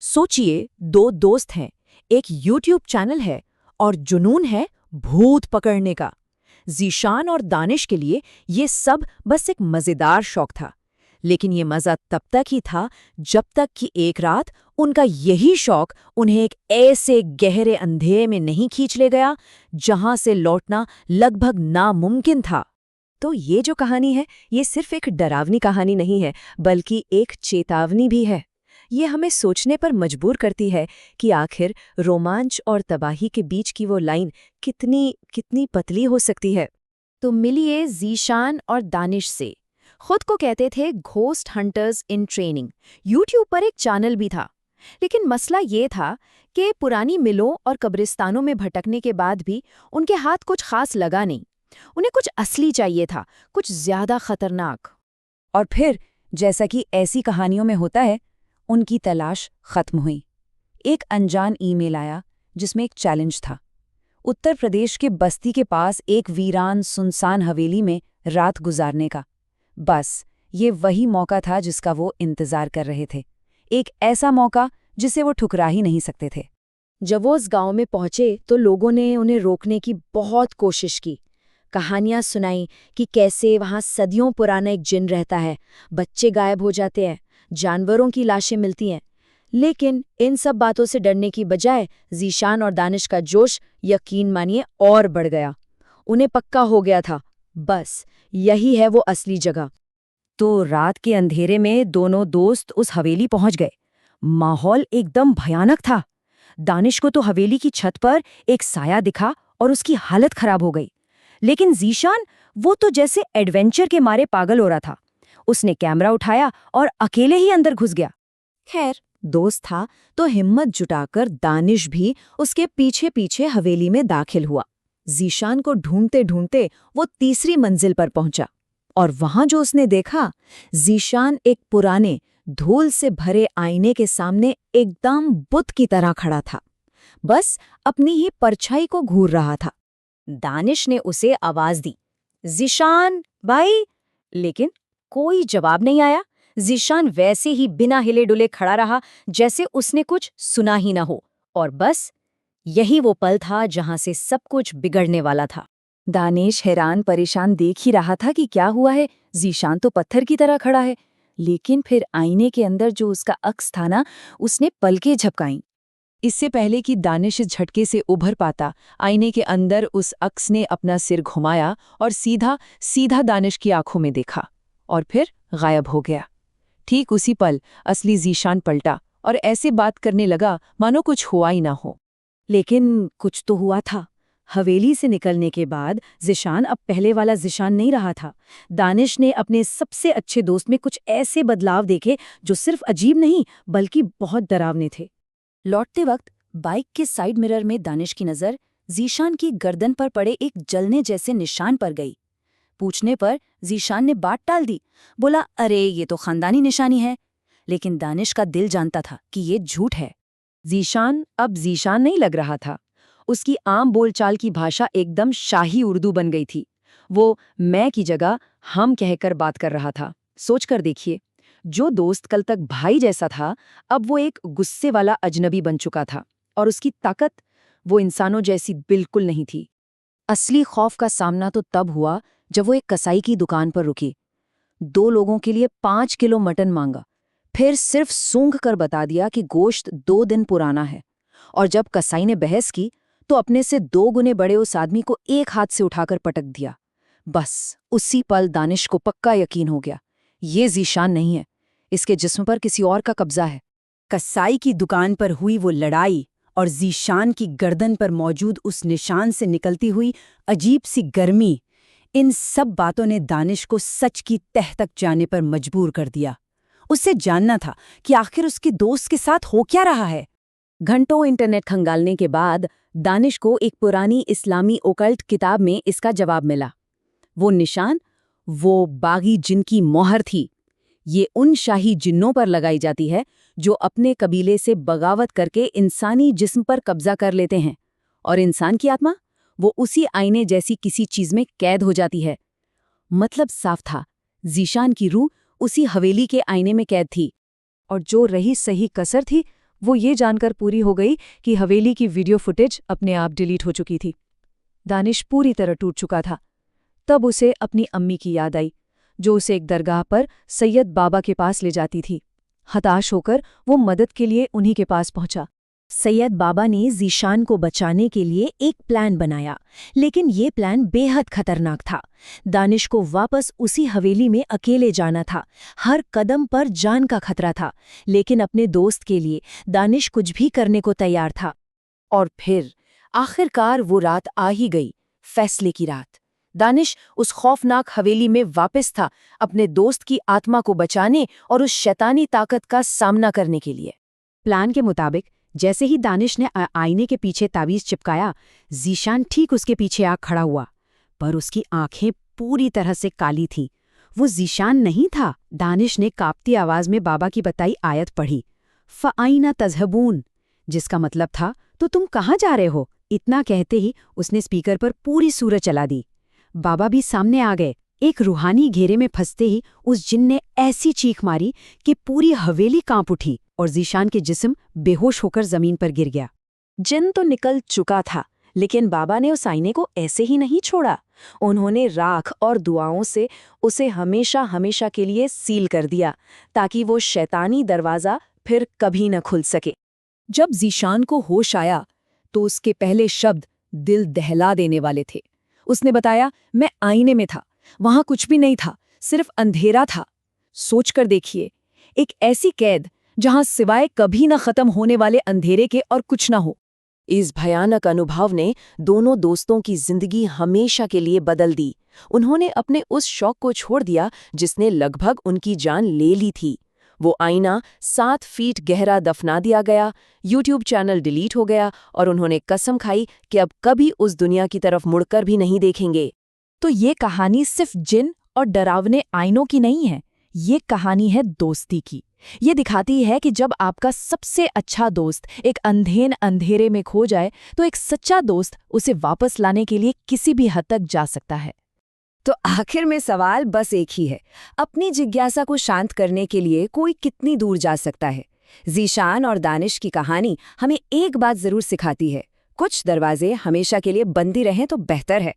सोचिए, दो दोस्त हैं, एक यूट्यूब चैनल है और जुनून है भूत पकड़ने का। ज़ीशान और दानिश के लिए ये सब बस एक मज़ेदार शौक था। लेकिन ये मज़ा तब तक ही था जब तक कि एक रात उनका यही शौक उन्हें एक ऐसे गहरे अंधेरे में नहीं खींच ले गया जहां से लौटना लगभग नामुमकिन था। तो ये जो कहानी है, ये सिर्फ एक डरावनी कहानी नहीं है, बल्कि एक चेतावनी भी है। ये हमें सोचने पर मजबूर करती है कि आखिर रोमांच और तबाही के बीच की वो लाइन कितनी कितनी पतली हो सकती है। तो मिलिए ज़ीशान और दानिश से। खुद को कहते थे ghost hunters in training. YouTube पर एक चैनल भी था। लेकिन मसला ये था कि पुरानी मिलों और कब्रिस्तानों में भटकने के बाद भी उनके हाथ कुछ खास लगा नहीं। उन्हें कुछ असली चाहिए था, कुछ ज्यादा खतरनाक। और फिर, जैसा कि ऐसी कहानियों में होता है, उनकी तलाश खत्म हुई। एक अनजान ईमेल आया जिसमें एक चैलेंज था। उत्तर प्रदेश के बस्ती के पास एक वीरान सुनसान हवेली में रात गुजारने का। बस ये वही मौका था जिसका वो इंतजार कर रहे थे। एक ऐसा मौका जिसे वो ठुकरा ही नहीं सकते थे। जब वो उस गांव में पहुंचे तो लोगों ने उन्हें रोकने की बहुत कोशिश की। कहानियां सुनाई कि कैसे वहां सदियों पुराना एक जिन रहता है, बच्चे गायब हो जाते हैं, जानवरों की लाशें मिलती हैं। लेकिन इन सब बातों से डरने की बजाय ज़ीशान और दानिश का जोश, यकीन मानिए, और बढ़ गया। उन्हें पक्का हो गया था, बस यही है वो असली जगह। तो रात के अंधेरे में दोनों दोस्त उस हवेली पहुंच गए। माहौल एकदम भयानक था। दानिश को तो हवेली की छत पर एक साया दिखा और उसकी हालत खराब हो गई। लेकिन ज़ीशान, वो तो जैसे एडवेंचर के मारे पागल हो रहा था। उसने कैमरा उठाया और अकेले ही अंदर घुस गया। खैर, दोस्त था तो हिम्मत जुटाकर दानिश भी उसके पीछे पीछे हवेली में दाखिल हुआ। ज़ीशान को ढूंढते ढूंढते वो तीसरी मंजिल पर पहुंचा और वहां जो उसने देखा, ज़ीशान एक पुराने धूल से भरे आईने के सामने एकदम बुत की तरह खड़ा था, बस अपनी ही परछाई को घूर रहा था। दानिश ने उसे आवाज दी, ज़ीशान भाई, लेकिन कोई जवाब नहीं आया। ज़ीशान वैसे ही बिना हिले डुले खड़ा रहा जैसे उसने कुछ सुना ही ना हो। और बस यही वो पल था जहां से सब कुछ बिगड़ने वाला था। दानिश हैरान परेशान देख ही रहा था कि क्या हुआ है। ज़ीशान तो पत्थर की तरह खड़ा है, लेकिन फिर आईने के अंदर जो उसका अक्स था ना, उसने पलकें झपकाईं। इससे पहले कि दानिश इस झटके से उभर पाता, आईने के अंदर उस अक्स ने अपना सिर घुमाया और सीधा सीधा दानिश की आंखों में देखा और फिर गायब हो गया। ठीक उसी पल असली ज़ीशान पलटा और ऐसे बात करने लगा मानो कुछ हुआ ही ना हो। लेकिन कुछ तो हुआ था। हवेली से निकलने के बाद ज़ीशान अब पहले वाला ज़ीशान नहीं रहा था। दानिश ने अपने सबसे अच्छे दोस्त में कुछ ऐसे बदलाव देखे जो सिर्फ अजीब नहीं बल्कि बहुत डरावने थे। लौटते वक्त बाइक के साइड मिरर में दानिश की नज़र ज़ीशान की गर्दन पर पड़े एक जलने जैसे निशान पर गई। पूछने पर ज़ीशान ने बात टाल दी, बोला, अरे ये तो खानदानी निशानी है। लेकिन दानिश का दिल जानता था कि ये झूठ है। ज़ीशान अब ज़ीशान नहीं लग रहा था। उसकी आम बोलचाल की भाषा एकदम शाही उर्दू बन गई थी। वो मैं की जगह हम कहकर बात कर रहा था। सोच कर देखिए, जो दोस्त कल तक भाई जैसा था, अब वो एक गुस्से वाला अजनबी बन चुका था। और उसकी ताकत वो इंसानों जैसी बिल्कुल नहीं थी। असली खौफ का सामना तो तब हुआ जब वो एक कसाई की दुकान पर रुकी। 2 लोगों के लिए 5 किलो मटन मांगा, फिर सिर्फ सूंघ कर बता दिया कि गोश्त 2 दिन पुराना है। और जब कसाई ने बहस की तो अपने से 2 गुने बड़े उस आदमी को एक हाथ से उठाकर पटक दिया। बस उसी पल दानिश को पक्का यकीन हो गया, ये ज़ीशान नहीं है, इसके जिस्म पर किसी और का कब्जा है। कसाई की दुकान पर हुई वो लड़ाई और ज़ीशान की गर्दन पर मौजूद उस निशान से निकलती हुई अजीब सी गर्मी, इन सब बातों ने दानिश को सच की तह तक जाने पर मजबूर कर दिया। उससे जानना था कि आखिर उसके दोस्त के साथ हो क्या रहा है। घंटों इंटरनेट खंगालने के बाद दानिश को एक पुरानी इस्लामी ओकल्ट किताब में इसका जवाब मिला। वो निशान, वो बागी जिन की मोहर थी। ये उन शाही जिन्नों पर लगाई जाती है जो अपने कबीले से बगावत करके इंसानी जिस्म पर कब्जा कर लेते हैं, और इंसान की आत्मा, वो उसी आईने जैसी किसी चीज में कैद हो जाती है। मतलब साफ था, ज़ीशान की रूह उसी हवेली के आईने में कैद थी, और जो रही सही कसर थी वो ये जानकर पूरी हो गई कि हवेली की वीडियो फुटेज अपने आप डिलीट हो चुकी थी। दानिश पूरी तरह टूट चुका था। तब उसे अपनी अम्मी की याद आई, जो उसे एक दरगाह पर सैयद बाबा के पास ले जाती थी। हताश होकर वो मदद के लिए उन्हीं के पास पहुंचा। सैयद बाबा ने ज़ीशान को बचाने के लिए एक प्लान बनाया, लेकिन ये प्लान बेहद खतरनाक था। दानिश को वापस उसी हवेली में अकेले जाना था। हर कदम पर जान का खतरा था, लेकिन अपने दोस्त के लिए दानिश कुछ भी करने को तैयार था। और फिर आखिरकार वो रात आ ही गई, फैसले की रात। दानिश उस खौफनाक हवेली में वापस था, अपने दोस्त की आत्मा को बचाने और उस शैतानी ताकत का सामना करने के लिए। प्लान के मुताबिक जैसे ही दानिश ने आईने के पीछे तावीज़ चिपकाया, ज़ीशान ठीक उसके पीछे आ खड़ा हुआ, पर उसकी आंखें पूरी तरह से काली थीं। वो ज़ीशान नहीं था। दानिश ने कांपती आवाज़ में बाबा की बताई आयत पढ़ी, फ़आइना तज़हबून, जिसका मतलब था, तो तुम कहाँ जा रहे हो? इतना कहते ही उसने स्पीकर पर पूरी सूरत चला दी। बाबा भी सामने आ गए। एक रूहानी घेरे में फंसते ही उस जिन ने ऐसी चीख मारी कि पूरी हवेली कांप उठी और ज़ीशान के जिस्म बेहोश होकर जमीन पर गिर गया। जिन तो निकल चुका था, लेकिन बाबा ने उस आईने को ऐसे ही नहीं छोड़ा। उन्होंने राख और दुआओं से उसे हमेशा हमेशा के लिए सील कर दिया, ताकि वो शैतानी दरवाज़ा फिर कभी न खुल सके। जब ज़ीशान को होश आया तो उसके पहले शब्द दिल दहला देने वाले थे। उसने बताया, मैं आईने में था, वहां कुछ भी नहीं था, सिर्फ अंधेरा था। सोचकर देखिए, एक ऐसी कैद जहां सिवाय कभी न खत्म होने वाले अंधेरे के और कुछ न हो। इस भयानक अनुभव ने दोनों दोस्तों की जिंदगी हमेशा के लिए बदल दी। उन्होंने अपने उस शौक को छोड़ दिया जिसने लगभग उनकी जान ले ली थी। वो आईना 7 फीट गहरा दफना दिया गया, यूट्यूब चैनल डिलीट हो गया और उन्होंने कसम खाई कि अब कभी उस दुनिया की तरफ मुड़कर भी नहीं देखेंगे। तो ये कहानी सिर्फ जिन और डरावने आईनों की नहीं है, ये कहानी है दोस्ती की। ये दिखाती है कि जब आपका सबसे अच्छा दोस्त एक अंधेरे में खो जाए, तो एक सच्चा दोस्त उसे वापस लाने के लिए किसी भी हद तक जा सकता है। तो आखिर में सवाल बस एक ही है, अपनी जिज्ञासा को शांत करने के लिए कोई कितनी दूर जा सकता है? ज़ीशान और दानिश की कहानी हमें एक बात जरूर सिखाती है, कुछ दरवाजे हमेशा के लिए बंद ही रहें तो बेहतर है।